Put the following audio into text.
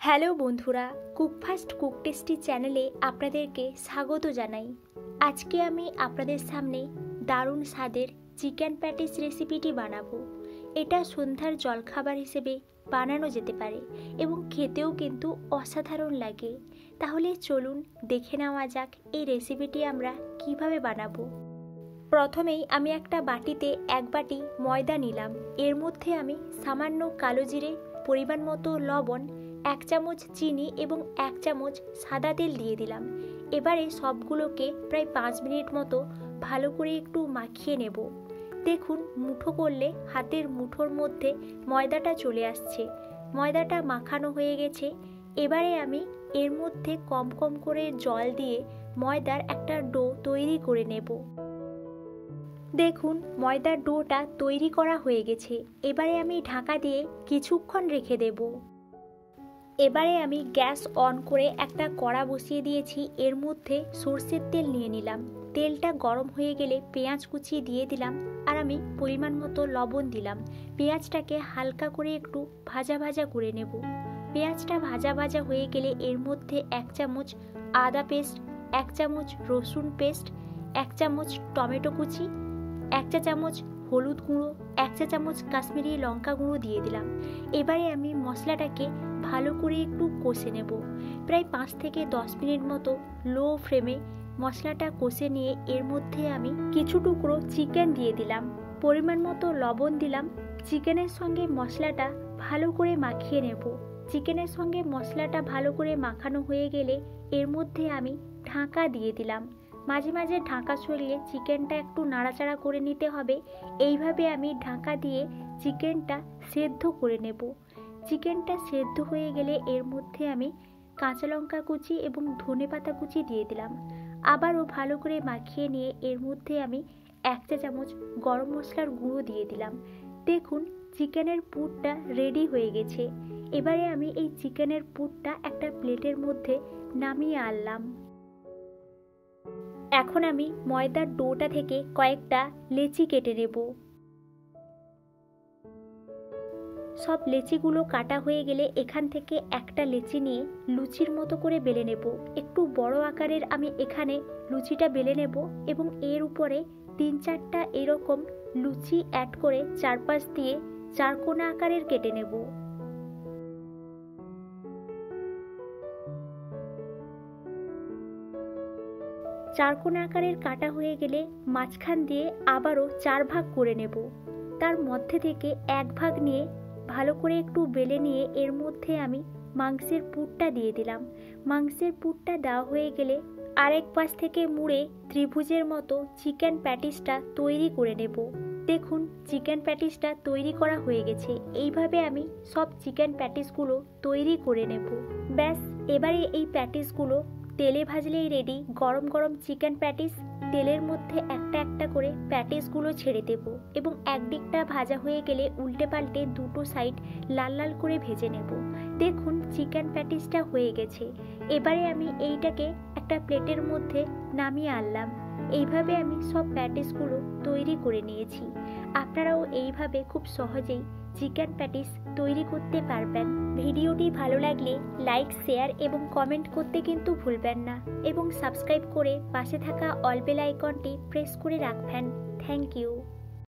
Hello বন্ধুরা, cook fast cook tasty চ্যানেলে আপনাদেরকে স্বাগত জানাই। আজকে আমি আপনাদের সামনে দারুণ স্বাদের চিকেন প্যাটিস রেসিপিটি বানাবো। এটা সন্ধ্যার জলখাবার হিসেবে বানানো যেতে পারে এবং খেতেও কিন্তু অসাধারণ লাগে। তাহলে চলুন দেখে নেওয়া যাক এই রেসিপিটি আমরা কিভাবে বানাবো। প্রথমেই আমি একটা বাটিতে 1 বাটি ময়দা নিলাম। এর মধ্যে আমি সামান্য কালো জিরে, পরিমাণ মতো লবণ, 1 চামচ চিনি এবং 1 চামচ সাদা তেল দিয়ে দিলাম। এবারে সবগুলোকে প্রায় 5 মিনিট মতো ভালো করে একটু মাখিয়ে নেব। দেখুন, মুঠো করলে হাতের মুঠোর মধ্যে ময়দাটা চলে আসছে। ময়দাটা মাখানো হয়ে গেছে। এবারে আমি এর মধ্যে কম কম করে জল দিয়ে ময়দার একটা ডো তৈরি করে নেব। দেখুন, ময়দার ডোটা তৈরি করা হয়ে গেছে। এবারে আমি ঢাকা দিয়ে কিছুক্ষণ রেখে দেব। এবারে আমি গ্যাস অন করে একটা কড়া বসিয়ে দিয়েছি। এর মধ্যে সরষের তেল নিয়ে নিলাম। তেলটা গরম হয়ে গেলে পেঁয়াজ কুচি দিয়ে দিলাম আর আমি পরিমাণ মতো লবণ দিলাম। পেঁয়াজটাকে হালকা করে একটু ভাজা ভাজা করে নেব। পেঁয়াজটা ভাজা ভাজা হয়ে গেলে এর মধ্যে 1 চামচ আদা পেস্ট, 1 চামচ রসুন পেস্ট, 1 চামচ টমেটো কুচি, 1 চা চামচ হলুদ গুঁড়ো, 1 চা চামচ কাশ্মীরি লঙ্কা গুঁড়ো দিয়ে দিলাম। এবারে আমি মশলাটাকে ভালো করে একটু কষে নেব। প্রায় 5 থেকে 10 মিনিট মতো লো ফ্লেমে মশলাটা কষে নিয়ে এর মধ্যে আমি কিছু টুকরো চিকেন দিয়ে দিলাম। পরিমাণ মতো লবণ দিলাম। চিকেনের সঙ্গে মশলাটা ভালো করে মাখিয়ে নেব। চিকেনের সঙ্গে মশলাটা ভালো করে মাখানো হয়ে গেলে এর মধ্যে আমি ঢাকা দিয়ে দিলাম। মাঝে মাঝে ঢাকা সরিয়ে চিকেনটা একটু নাড়াচাড়া করে নিতে হবে। এইভাবে আমি ঢাকা দিয়ে চিকেনটা সেদ্ধ করে নেব। চিকেনটা সেদ্ধ হয়ে গেলে এর মধ্যে আমি কাঁচা লঙ্কা কুচি এবং ধনেপাতা কুচি দিয়ে দিলাম। আবারও ভালো করে মাখিয়ে নিয়ে এর মধ্যে আমি 1 চা চামচ গরম মশলার গুঁড়ো দিয়ে দিলাম। দেখুন, চিকেনের পুরটা রেডি হয়ে গেছে। এবারে আমি এই চিকেনের পুরটা একটা প্লেটের মধ্যে নামিয়ে আনলাম। এখন আমি ময়দার ডোটা থেকে কয়েকটা লেচি কেটে নেব। সব লেচিগুলো কাটা হয়ে গেলে এখান থেকে একটা লেচি নিয়ে লুচির মতো করে বেলে নেব। একটু বড় আকারের আমি এখানে লুচিটা বেলে নেব এবং এর উপরে 3-4টা এরকম লুচি অ্যাড করে চারপাশ দিয়ে চারকোনা আকারের কেটে নেব। চারকোনা আকারের কাটা হয়ে গেলে মাঝখান দিয়ে আবারও 4 ভাগ করে নেব। তার মধ্যে থেকে 1 ভাগ নিয়ে ভালো করে একটু বেলে নিয়ে এর মধ্যে আমি মাংসের পুরটা দিয়ে দিলাম। মাংসের পুরটা দেওয়া হয়ে গেলে আরেক পাশ থেকে মুড়ে ত্রিভুজের মতো চিকেন প্যাটিসটা তৈরি করে নেব। দেখুন, চিকেন প্যাটিসটা তৈরি করা হয়ে গেছে। এইভাবে আমি সব চিকেন প্যাটিসগুলো তৈরি করে নেব। ব্যাস, এবারে এই প্যাটিসগুলো তেলে ভাজলেই রেডি। গরম গরম চিকেন প্যাটিস তেলের মধ্যে একটা একটা করে প্যাটিসগুলো ছেড়ে দেব এবং একদিকটা ভাজা হয়ে গেলে উল্টে পাল্টে দুটো সাইড লাল লাল করে ভেজে নেব। দেখুন, চিকেন প্যাটিসটা হয়ে গেছে। এবারে আমি এইটাকে একটা প্লেটের মধ্যে নামিয়ে আনলাম। এইভাবে আমি সব প্যাটিসগুলো তৈরি করে নিয়েছি। আপনারাও এইভাবে খুব সহজেই চিকেন প্যাটিস তৈরি করতে পারবেন। ভিডিওটি ভালো লাগলে লাইক, শেয়ার এবং কমেন্ট করতে কিন্তু ভুলবেন না এবং সাবস্ক্রাইব করে পাশে থাকা অল বেল আইকনটি প্রেস করে রাখবেন। Thank you.